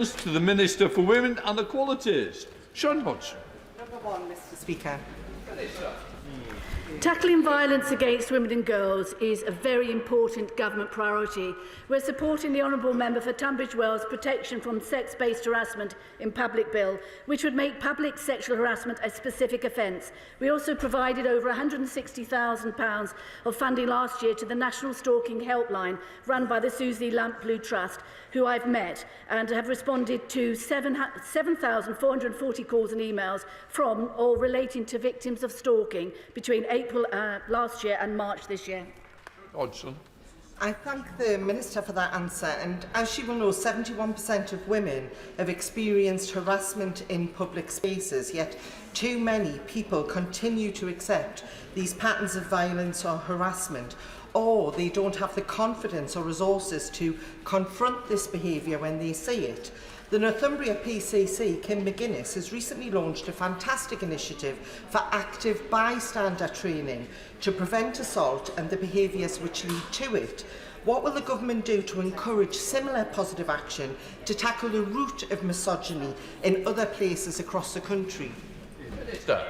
To the Minister for Women and Equalities. Sean Hodgson. Number 1, Mr. Speaker. Minister. Tackling violence against women and girls is a very important government priority. We're supporting the Honourable Member for Tunbridge Wells Protection from Sex-Based Harassment in Public Bill, which would make public sexual harassment a specific offence. We also provided over £160,000 of funding last year to the National Stalking Helpline run by the Susie Lamplugh Trust, who I've met, and have responded to 7,440 calls and emails from or relating to victims of stalking between April last year and March this year. Hodgson. I thank the Minister for that answer, and as she will know, 71% of women have experienced harassment in public spaces, yet too many people continue to accept these patterns of violence or harassment, or they don't have the confidence or resources to confront this behaviour when they see it. The Northumbria PCC, Kim McGuinness, has recently launched a fantastic initiative for active bystander training to prevent assault and the behaviours which lead to it. What will the government do to encourage similar positive action to tackle the root of misogyny in other places across the country? Minister.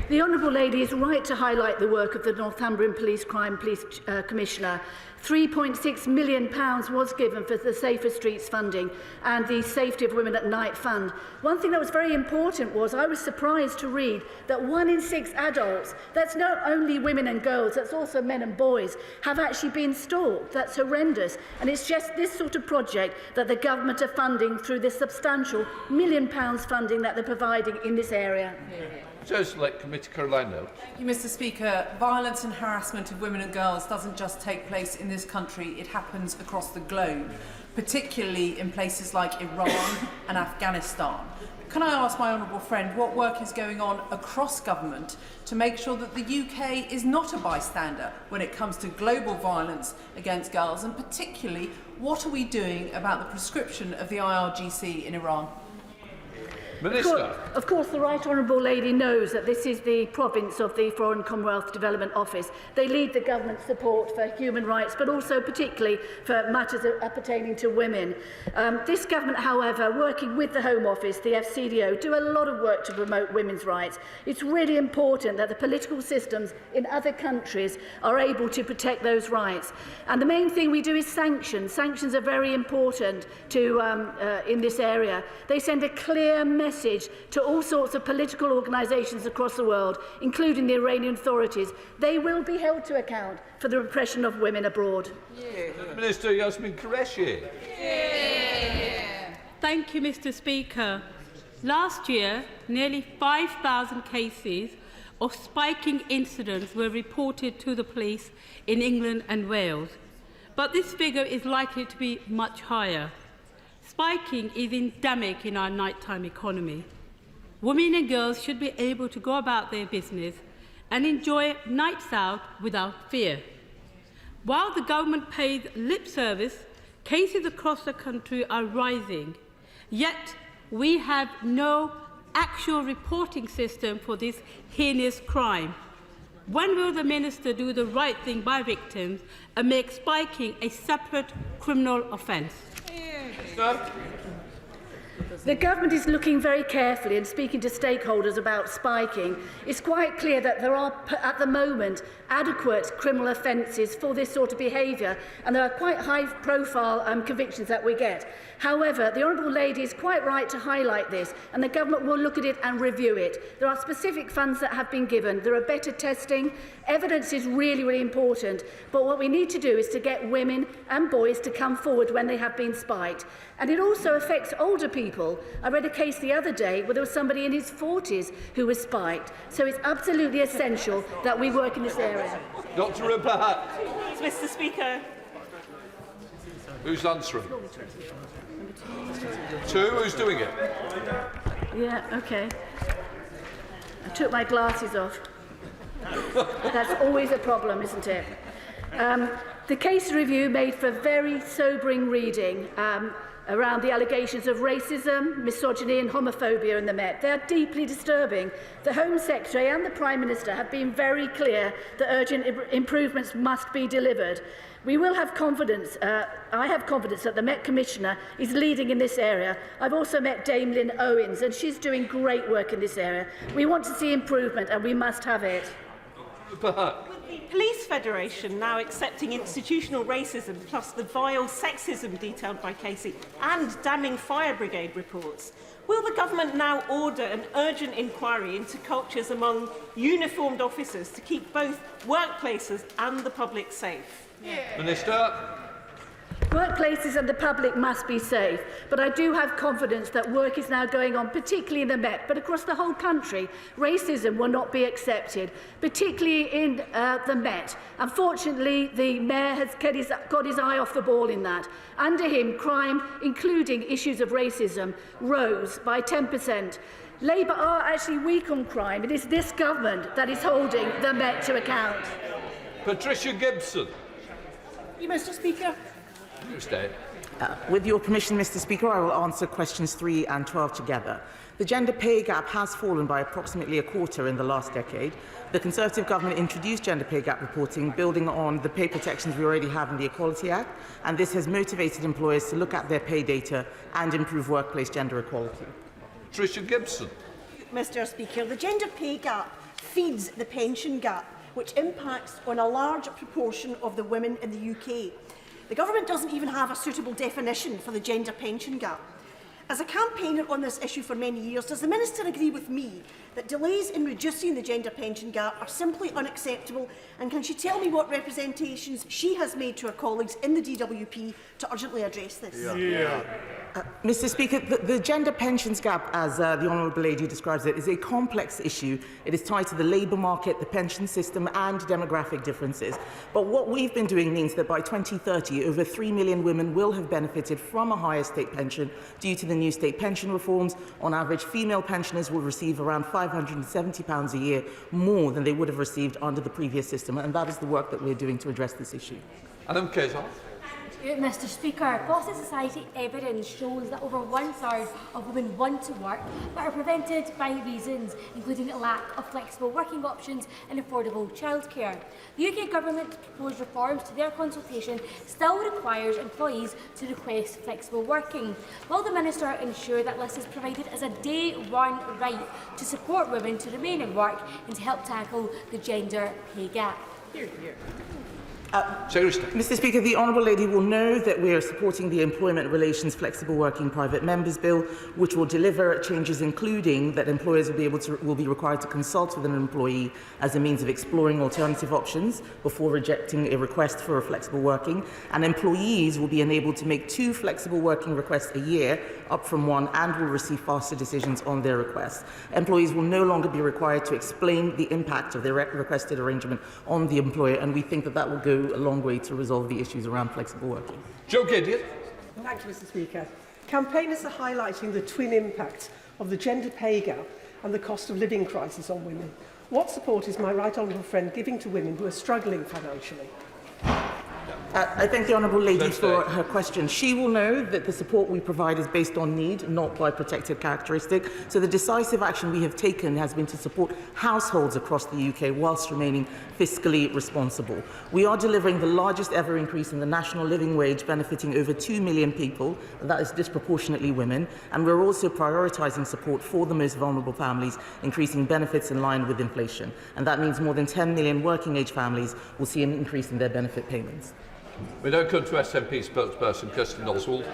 The Honourable Lady is right to highlight the work of the Northumbrian Police Commissioner. £3.6 million was given for the Safer Streets funding and the Safety of Women at Night Fund. One thing that was very important was I was surprised to read that 1 in 6 adults, that's not only women and girls, that's also men and boys, have actually been stalked. That's horrendous. And it's just this sort of project that the government are funding through this substantial £1 million funding that they're providing in this area. Select Committee Carolina. Thank you, Mr. Speaker. Violence and harassment of women and girls doesn't just take place in this country, it happens across the globe, particularly in places like Iran and Afghanistan. Can I ask my honourable friend what work is going on across government to make sure that the UK is not a bystander when it comes to global violence against girls, and particularly what are we doing about the proscription of the IRGC in Iran? Minister. Of course, the Right Honourable Lady knows that this is the province of the Foreign Commonwealth Development Office. They lead the government support for human rights, but also particularly for matters pertaining to women. This government, however, working with the Home Office, the FCDO, do a lot of work to promote women's rights. It's really important that the political systems in other countries are able to protect those rights. And the main thing we do is sanctions. Sanctions are very important to, in this area. They send a clear message to all sorts of political organisations across the world, including the Iranian authorities. They will be held to account for the repression of women abroad. Yeah. Minister Yasmin Qureshi. Yeah. Thank you, Mr. Speaker. Last year, nearly 5,000 cases of spiking incidents were reported to the police in England and Wales, but this figure is likely to be much higher. Spiking is endemic in our nighttime economy. Women and girls should be able to go about their business and enjoy nights out without fear. While the government pays lip service, cases across the country are rising, yet we have no actual reporting system for this heinous crime. When will the Minister do the right thing by victims and make spiking a separate criminal offence? The government is looking very carefully and speaking to stakeholders about spiking. It's quite clear that there are, at the moment, adequate criminal offences for this sort of behaviour, and there are quite high-profile convictions that we get. However, the Honourable Lady is quite right to highlight this, and the government will look at it and review it. There are specific funds that have been given. There are better testing. Evidence is really, really important. But what we need to do is to get women and boys to come forward when they have been spiked. And it also affects older people. I read a case the other day where there was somebody in his 40s who was spiked. So it's absolutely essential that we work in this area. Dr. Rabat. Mr. Speaker. Who's answering? 2. Who's doing it? Yeah, okay. I took my glasses off. That's always a problem, isn't it? The case review made for very sobering reading around the allegations of racism, misogyny and homophobia in the Met. They are deeply disturbing. The Home Secretary and the Prime Minister have been very clear that urgent improvements must be delivered. We will have confidence, I have confidence that the Met Commissioner is leading in this area. I've also met Dame Lynn Owens, and she's doing great work in this area. We want to see improvement, and we must have it. With the Police Federation now accepting institutional racism, plus the vile sexism detailed by Casey, and damning fire brigade reports, will the government now order an urgent inquiry into cultures among uniformed officers to keep both workplaces and the public safe? Yeah. Minister. Workplaces and the public must be safe, but I do have confidence that work is now going on, particularly in the Met, but across the whole country. Racism will not be accepted, particularly in the Met. Unfortunately, the Mayor has got his eye off the ball in that. Under him, crime, including issues of racism, rose by 10%. Labour are actually weak on crime. It is this government that is holding the Met to account. Patricia Gibson. Mr. Speaker. You stay. With your permission, Mr. Speaker, I will answer questions 3 and 12 together. The gender pay gap has fallen by approximately a quarter in the last decade. The Conservative government introduced gender pay gap reporting, building on the pay protections we already have in the Equality Act, and this has motivated employers to look at their pay data and improve workplace gender equality. Patricia Gibson. Mr. Speaker, the gender pay gap feeds the pension gap, which impacts on a large proportion of the women in the UK. The government doesn't even have a suitable definition for the gender pension gap. As a campaigner on this issue for many years, does the Minister agree with me that delays in reducing the gender pension gap are simply unacceptable? And can she tell me what representations she has made to her colleagues in the DWP to urgently address this? Mr. Speaker, the gender pensions gap, as the Honourable Lady describes it, is a complex issue. It is tied to the labour market, the pension system and demographic differences. But what we've been doing means that by 2030, over 3 million women will have benefited from a higher state pension due to the new state pension reforms. On average, female pensioners will receive around £570 a year more than they would have received under the previous system, and that is the work that we're doing to address this issue. Adam Kazar. Mr. Speaker, Boston Society evidence shows that over 1/3 of women want to work but are prevented by reasons including a lack of flexible working options and affordable childcare. The UK Government's proposed reforms to their consultation still requires employees to request flexible working. Will the Minister ensure that this is provided as a day-one right to support women to remain in work and to help tackle the gender pay gap? Mr. Speaker, the Honourable Lady will know that we are supporting the Employment Relations Flexible Working Private Members Bill, which will deliver changes including that employers will be required to consult with an employee as a means of exploring alternative options before rejecting a request for flexible working, and employees will be enabled to make 2 flexible working requests a year, up from 1, and will receive faster decisions on their requests. Employees will no longer be required to explain the impact of their requested arrangement on the employer, and we think that that will go a long way to resolve the issues around flexible working. Joe Gideon. Thank you, Mr. Speaker. Campaigners are highlighting the twin impact of the gender pay gap and the cost of living crisis on women. What support is my right honourable friend giving to women who are struggling financially? I thank the Honourable Lady for her question. She will know that the support we provide is based on need, not by protected characteristic. So the decisive action we have taken has been to support households across the UK whilst remaining fiscally responsible. We are delivering the largest ever increase in the national living wage, benefiting over 2 million people, and that is disproportionately women. And we're also prioritising support for the most vulnerable families, increasing benefits in line with inflation. And that means more than 10 million working age families will see an increase in their benefit payments. We now come to SNP spokesperson Kirsten Oswald.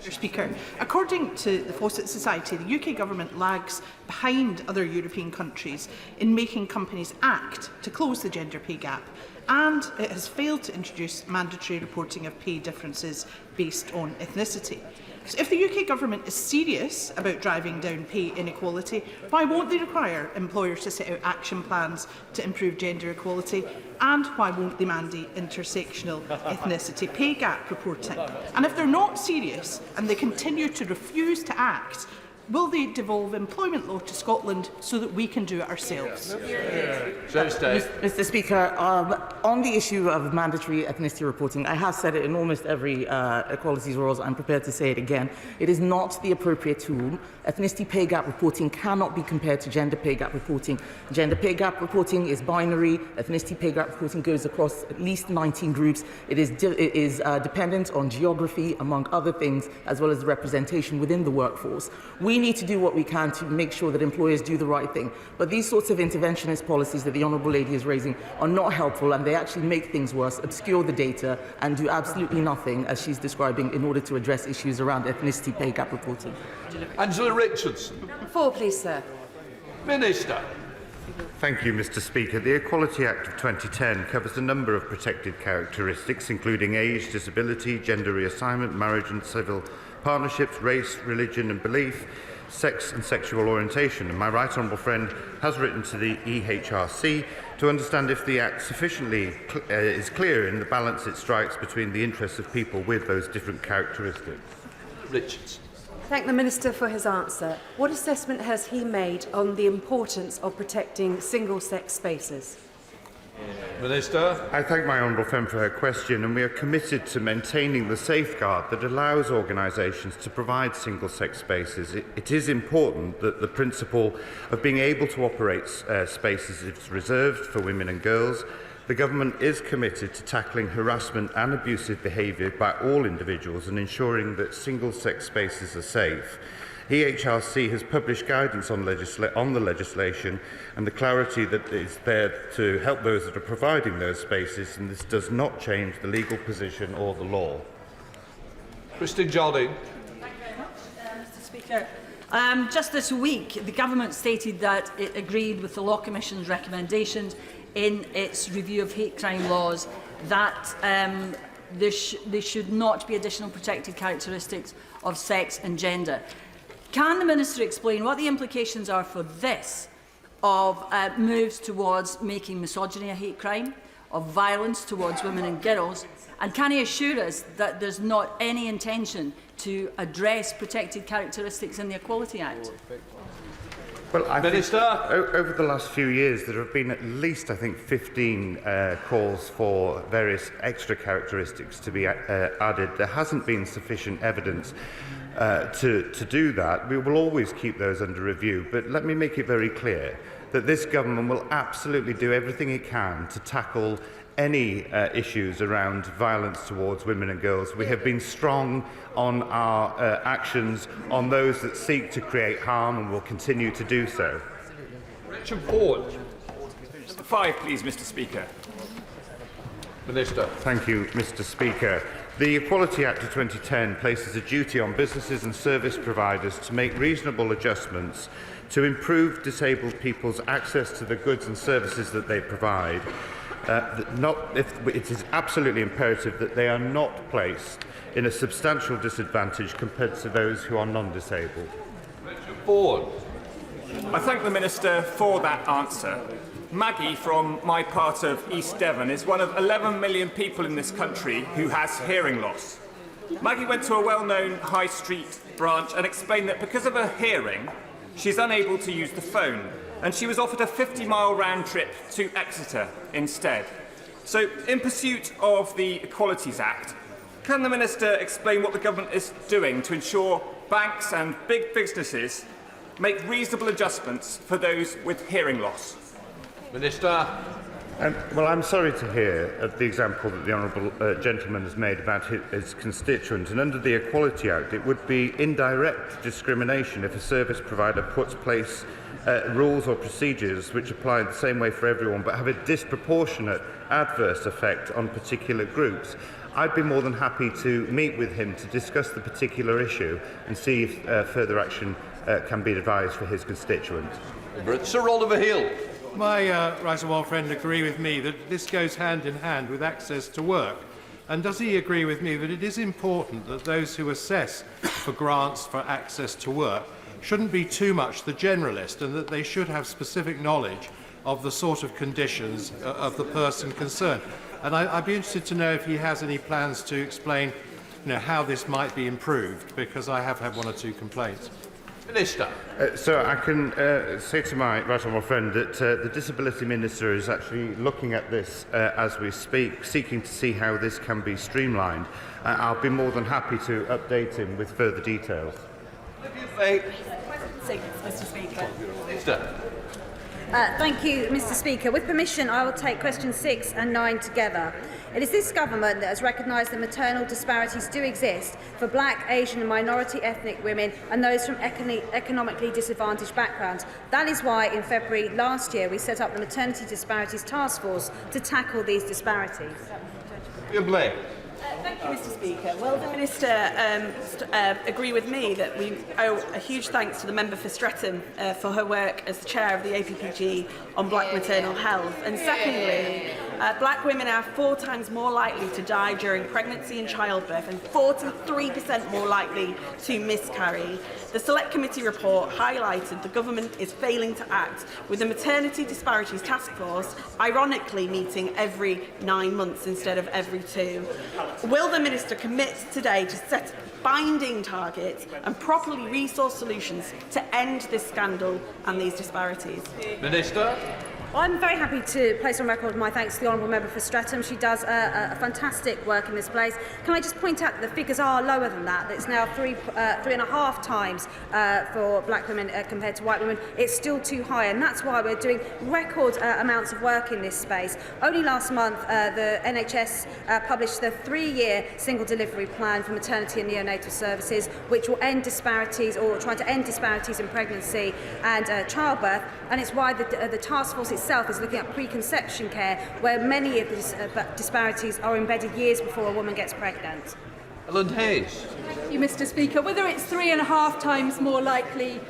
Mr. Speaker, according to the Fawcett Society, the UK Government lags behind other European countries in making companies act to close the gender pay gap, and it has failed to introduce mandatory reporting of pay differences based on ethnicity. So if the UK Government is serious about driving down pay inequality, why won't they require employers to set out action plans to improve gender equality? And why won't they mandate intersectional ethnicity pay gap reporting? And if they're not serious and they continue to refuse to act, Will they devolve employment law to Scotland so that we can do it ourselves? Mr. Speaker, on the issue of mandatory ethnicity reporting, I have said it in almost every equalities rules. I'm prepared to say it again. It is not the appropriate tool. Ethnicity pay gap reporting cannot be compared to gender pay gap reporting. Gender pay gap reporting is binary. Ethnicity pay gap reporting goes across at least 19 groups. It is dependent on geography, among other things, as well as representation within the workforce. We need to do what we can to make sure that employers do the right thing. But these sorts of interventionist policies that the Honourable Lady is raising are not helpful, and they actually make things worse, obscure the data, and do absolutely nothing, as she's describing, in order to address issues around ethnicity pay gap reporting. Angela Richardson. 4, please, sir. Minister. Thank you, Mr. Speaker. The Equality Act of 2010 covers a number of protected characteristics, including age, disability, gender reassignment, marriage and civil partnerships, race, religion and belief, sex and sexual orientation. And my right honourable friend has written to the EHRC to understand if the Act sufficiently is clear in the balance it strikes between the interests of people with those different characteristics. Richards. Thank the Minister for his answer. What assessment has he made on the importance of protecting single-sex spaces? Minister. I thank my honourable friend for her question, and we are committed to maintaining the safeguard that allows organisations to provide single-sex spaces. It is important that the principle of being able to operate spaces is reserved for women and girls. The Government is committed to tackling harassment and abusive behaviour by all individuals and ensuring that single-sex spaces are safe. EHRC has published guidance on the legislation and the clarity that is there to help those that are providing those spaces, and this does not change the legal position or the law. Christine Jardine. Thank you very much, Mr. Speaker. Just this week, the Government stated that it agreed with the Law Commission's recommendations in its review of hate crime laws that there should not be additional protected characteristics of sex and gender. Can the Minister explain what the implications are for this of moves towards making misogyny a hate crime, of violence towards women and girls, and can he assure us that there's not any intention to address protected characteristics in the Equality Act? Well, I think over the last few years there have been at least, I think, 15 calls for various extra characteristics to be added. There hasn't been sufficient evidence to do that. We will always keep those under review, but let me make it very clear that this government will absolutely do everything it can to tackle any issues around violence towards women and girls. We have been strong on our actions on those that seek to create harm, and will continue to do so. Richard Ford. 5, please, Mr. Speaker. Minister. Thank you, Mr. Speaker. The Equality Act of 2010 places a duty on businesses and service providers to make reasonable adjustments to improve disabled people's access to the goods and services that they provide. It is absolutely imperative that they are not placed in a substantial disadvantage compared to those who are non-disabled. Richard Ford. I thank the Minister for that answer. Maggie from my part of East Devon is one of 11 million people in this country who has hearing loss. Maggie went to a well-known high street branch and explained that because of her hearing, she's unable to use the phone, and she was offered a 50-mile round trip to Exeter instead. So, in pursuit of the Equalities Act, can the Minister explain what the Government is doing to ensure banks and big businesses make reasonable adjustments for those with hearing loss? Minister. Well, I'm sorry to hear the example that the honourable gentleman has made about his constituent, and under the Equality Act it would be indirect discrimination if a service provider puts place rules or procedures which apply the same way for everyone but have a disproportionate adverse effect on particular groups. I'd be more than happy to meet with him to discuss the particular issue and see if further action can be advised for his constituent. Sir Oliver Hill. My right honourable friend agree with me that this goes hand in hand with access to work? And does he agree with me that it is important that those who assess for grants for access to work shouldn't be too much the generalist, and that they should have specific knowledge of the sort of conditions of the person concerned? And I'd be interested to know if he has any plans to explain how this might be improved, because I have had one or two complaints. Minister. So I can say to my right honourable friend that the Disability Minister is actually looking at this as we speak, seeking to see how this can be streamlined. I'll be more than happy to update him with further details. Mr. Speaker. Minister. Thank you, Mr. Speaker. With permission, I will take questions 6 and 9 together. It is this government that has recognised that maternal disparities do exist for Black, Asian and minority ethnic women and those from economically disadvantaged backgrounds. That is why in February last year we set up the Maternity Disparities Task Force to tackle these disparities. Thank you, Mr. Speaker. Will the Minister agree with me that we owe a huge thanks to the member for Streatham for her work as the chair of the APPG on black maternal health? And secondly, black women are 4 times more likely to die during pregnancy and childbirth and 43% more likely to miscarry. The Select Committee report highlighted the government is failing to act, with the Maternity Disparities Task Force ironically meeting every 9 months instead of every 2. Will the Minister commit today to set binding targets and properly resource solutions to end this scandal and these disparities? Minister. Well, I'm very happy to place on record my thanks to the Honourable Member for Streatham. She does a fantastic work in this place. Can I just point out that the figures are lower than that? It's now 3.5 times for black women compared to white women. It's still too high, and that's why we're doing record amounts of work in this space. Only last month, the NHS published the 3-year single delivery plan for maternity and neonatal services, which will end disparities, or try to end disparities in pregnancy and childbirth. And it's why the task force itself is looking at preconception care, where many of these disparities are embedded years before a woman gets pregnant. Ellen Hayes. Thank you, Mr. Speaker. Whether it's 3.5 times more likely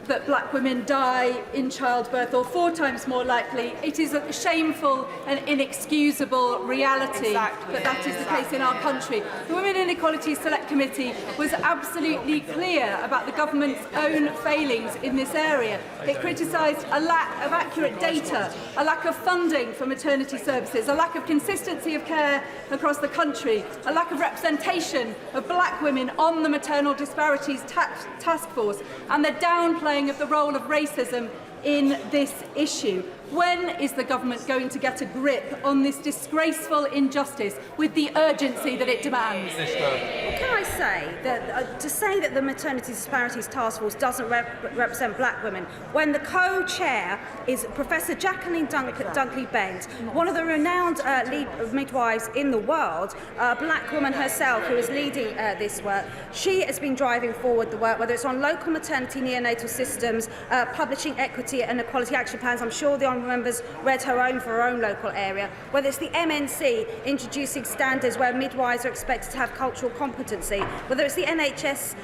that black women die in childbirth or 4 times more likely, it is a shameful and inexcusable reality that is the case in our country. The Women and Equalities Select Committee was absolutely clear about the government's own failings in this area. It criticised a lack of accurate data, a lack of funding for maternity services, a lack of consistency of care across the country, a lack of representation of black women on the Maternal Disparities Task Force, and the downplaying of the role of racism in this issue. When is the government going to get a grip on this disgraceful injustice with the urgency that it demands? Well, can I say that to say that the Maternity Disparities Task Force doesn't represent black women, when the co-chair is Professor Jacqueline Dunkley-Bent, one of the renowned lead midwives in the world, a black woman herself who is leading this work, she has been driving forward the work, whether it's on local maternity neonatal systems, publishing equity and equality action plans. I'm sure the honourable members read her own for her own local area, whether it's the MNC introducing standards where midwives are expected to have cultural competency, whether it's the NHS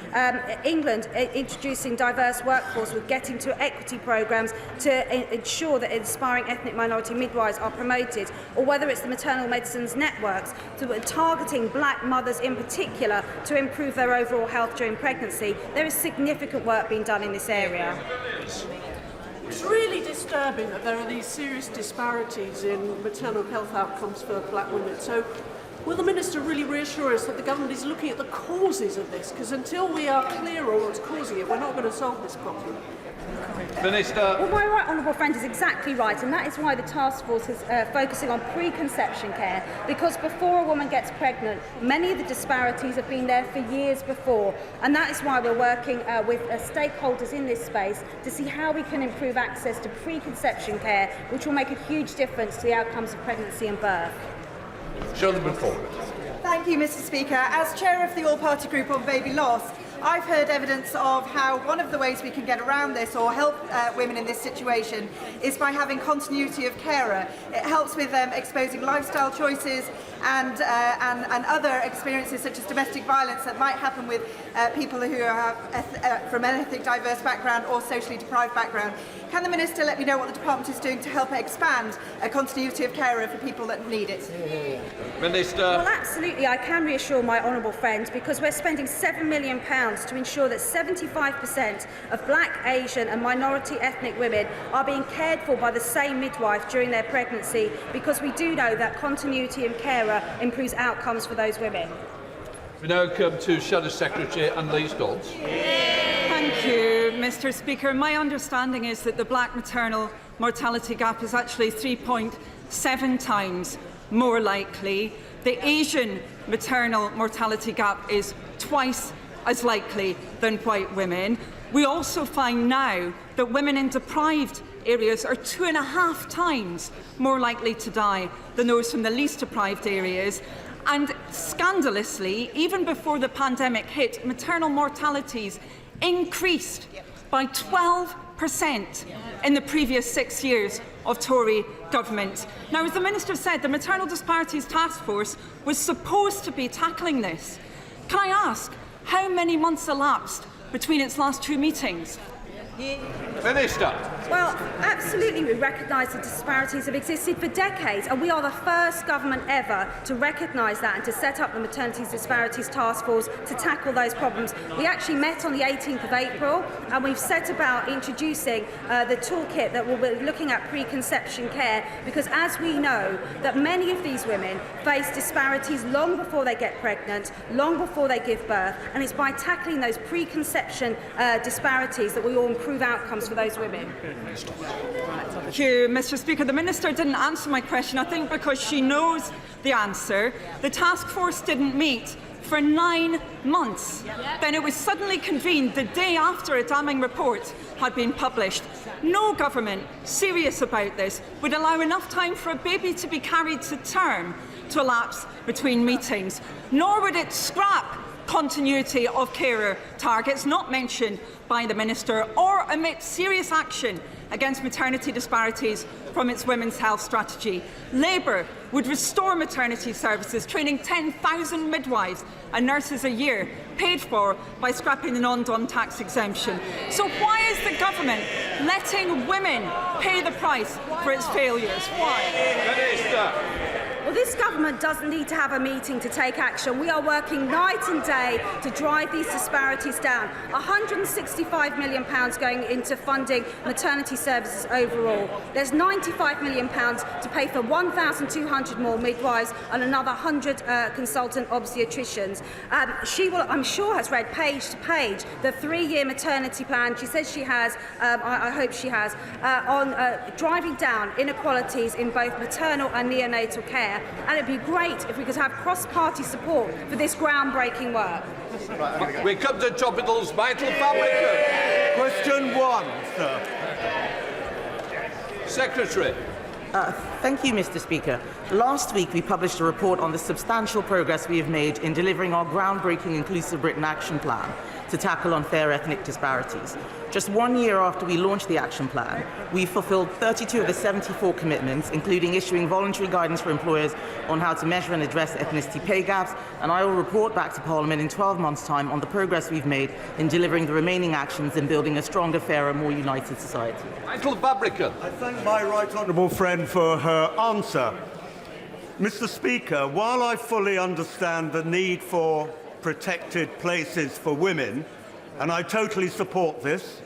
England introducing diverse workforce with getting to equity programmes to ensure that inspiring ethnic minority midwives are promoted, or whether it's the maternal medicines networks targeting black mothers in particular to improve their overall health during pregnancy. There is significant work being done in this area. It's really disturbing that there are these serious disparities in maternal health outcomes for black women. So will the Minister really reassure us that the government is looking at the causes of this? Because until we are clear on what's causing it, we're not going to solve this problem. Minister. Well, my right honourable friend is exactly right, and that is why the task force is focusing on preconception care, because before a woman gets pregnant, many of the disparities have been there for years before, and that is why we're working with stakeholders in this space to see how we can improve access to preconception care, which will make a huge difference to the outcomes of pregnancy and birth. Shirley McCord. Thank you, Mr. Speaker. As chair of the All-Party Group on Baby Loss, I've heard evidence of how one of the ways we can get around this or help women in this situation is by having continuity of carer. It helps with exposing lifestyle choices and other experiences such as domestic violence that might happen with people who are from an ethnic diverse background or socially deprived background. Can the Minister let me know what the department is doing to help expand a continuity of carer for people that need it? Minister. Well, absolutely, I can reassure my honourable friend, because we're spending £7 million to ensure that 75% of black, Asian and minority ethnic women are being cared for by the same midwife during their pregnancy, because we do know that continuity of carer improves outcomes for those women. We now come to Shadow Secretary Annalise Dodds. Thank you. Mr. Speaker. My understanding is that the black maternal mortality gap is actually 3.7 times more likely. The Asian maternal mortality gap is twice as likely than white women. We also find now that women in deprived areas are 2.5 times more likely to die than those from the least deprived areas. And scandalously, even before the pandemic hit, maternal mortalities increased by 12% in the previous 6 years of Tory government. Now, as the Minister said, the Maternal Disparities Task Force was supposed to be tackling this. Can I ask, how many months elapsed between its last 2 meetings? Minister. Well, absolutely, we recognise the disparities have existed for decades, and we are the first government ever to recognise that and to set up the Maternity Disparities Task Force to tackle those problems. We actually met on the 18th of April, and we've set about introducing the toolkit that will be looking at preconception care, because as we know that many of these women face disparities long before they get pregnant, long before they give birth, and it's by tackling those preconception disparities that we will improve outcomes for those women. Thank you, Mr. Speaker. The Minister didn't answer my question, I think because she knows the answer. The task force didn't meet for 9 months. Then it was suddenly convened the day after a damning report had been published. No government serious about this would allow enough time for a baby to be carried to term to elapse between meetings, nor would it scrap continuity of carer targets not mentioned by the Minister, or omit serious action against maternity disparities from its women's health strategy. Labour would restore maternity services, training 10,000 midwives and nurses a year, paid for by scrapping the non-dom tax exemption. So why is the government letting women pay the price for its failures? Why? Minister. Well, this government doesn't need to have a meeting to take action. We are working night and day to drive these disparities down. £165 million going into funding maternity services overall. There's £95 million to pay for 1,200 more midwives and another 100 consultant obstetricians. She will, I'm sure, has read page to page the 3-year maternity plan. She says she has, I hope she has, on driving down inequalities in both maternal and neonatal care. And it'd be great if we could have cross-party support for this groundbreaking work. Right, we come to Topical's vital fabric. Question 1, sir. Secretary. Thank you, Mr. Speaker. Last week, we published a report on the substantial progress we have made in delivering our groundbreaking Inclusive Britain Action Plan to tackle unfair ethnic disparities. Just 1 year after we launched the action plan, we fulfilled 32 of the 74 commitments, including issuing voluntary guidance for employers on how to measure and address ethnicity pay gaps, and I will report back to Parliament in 12 months' time on the progress we've made in delivering the remaining actions in building a stronger, fairer, more united society. Michael Fabricant. I thank my right honourable friend for her answer. Mr. Speaker, while I fully understand the need for protected places for women, and I totally support this,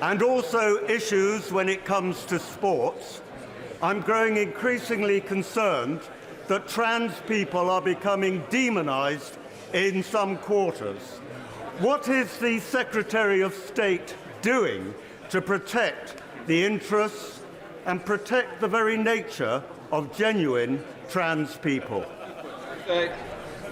and also issues when it comes to sports, I'm growing increasingly concerned that trans people are becoming demonised in some quarters. What is the Secretary of State doing to protect the interests and protect the very nature of genuine trans people?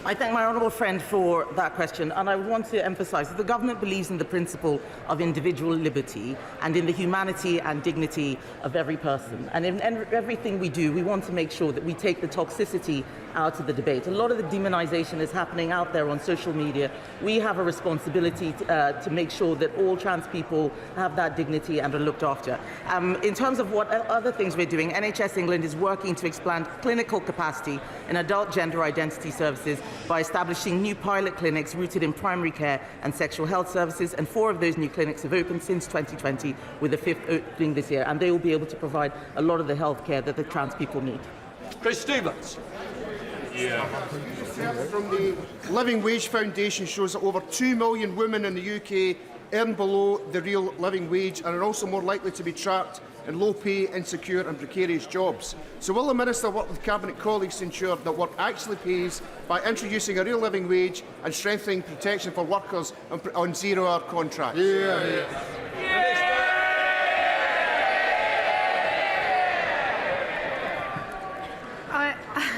I thank my honourable friend for that question, and I want to emphasise that the government believes in the principle of individual liberty and in the humanity and dignity of every person. And in everything we do, we want to make sure that we take the toxicity out of the debate. A lot of the demonisation is happening out there on social media. We have a responsibility to make sure that all trans people have that dignity and are looked after. In terms of what other things we're doing, NHS England is working to expand clinical capacity in adult gender identity services by establishing new pilot clinics rooted in primary care and sexual health services, and 4 of those new clinics have opened since 2020, with the 5th opening this year, and they will be able to provide a lot of the health care that the trans people need. Chris Stevens. From the Living Wage Foundation shows that over 2 million women in the UK earn below the real living wage and are also more likely to be trapped in low-pay, insecure and precarious jobs. So will the Minister work with Cabinet colleagues to ensure that work actually pays by introducing a real living wage and strengthening protection for workers on zero-hour contracts?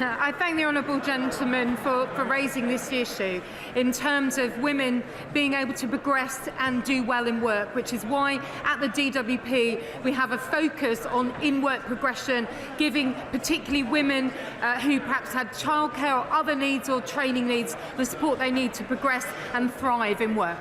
I thank the honourable gentleman for raising this issue in terms of women being able to progress and do well in work, which is why at the DWP we have a focus on in-work progression, giving particularly women who perhaps had childcare or other needs or training needs the support they need to progress and thrive in work.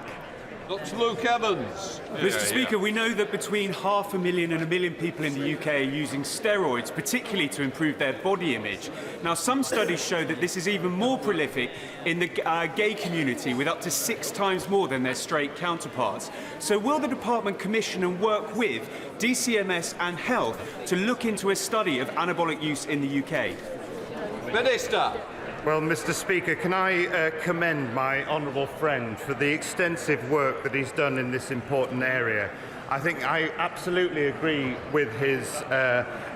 Dr. Luke Evans. Mr. Speaker, we know that between 500,000 and 1 million people in the UK are using steroids, particularly to improve their body image. Now, some studies show that this is even more prolific in the gay community, with up to 6 times more than their straight counterparts. So will the department commission and work with DCMS and Health to look into a study of anabolic use in the UK? Minister. Well, Mr. Speaker, can I commend my honourable friend for the extensive work that he's done in this important area. I think I absolutely agree with his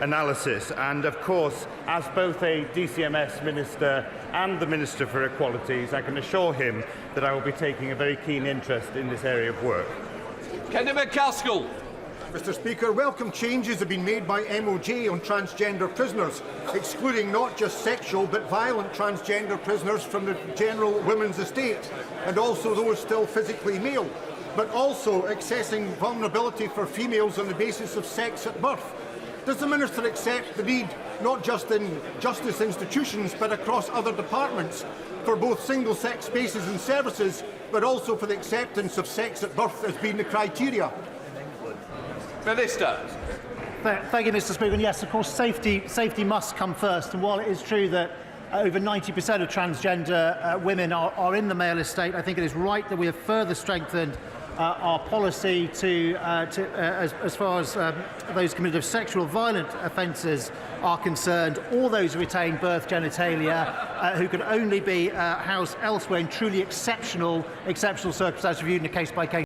analysis, and of course, as both a DCMS Minister and the Minister for Equalities, I can assure him that I will be taking a very keen interest in this area of work. Kenny McCaskill. Mr. Speaker, welcome changes have been made by MOJ on transgender prisoners, excluding not just sexual but violent transgender prisoners from the general women's estate, and also those still physically male, but also accessing vulnerability for females on the basis of sex at birth. Does the Minister accept the need, not just in justice institutions but across other departments, for both single-sex spaces and services, but also for the acceptance of sex at birth as being the criteria? Minister. Thank you, Mr. Speaker. And yes, of course, safety must come first. And while it is true that over 90% of transgender women are in the male estate, I think it is right that we have further strengthened our policy as far as those committed of sexual violent offences are concerned, or those who retain birth genitalia, who can only be housed elsewhere in truly exceptional circumstances, reviewed in a case-by-case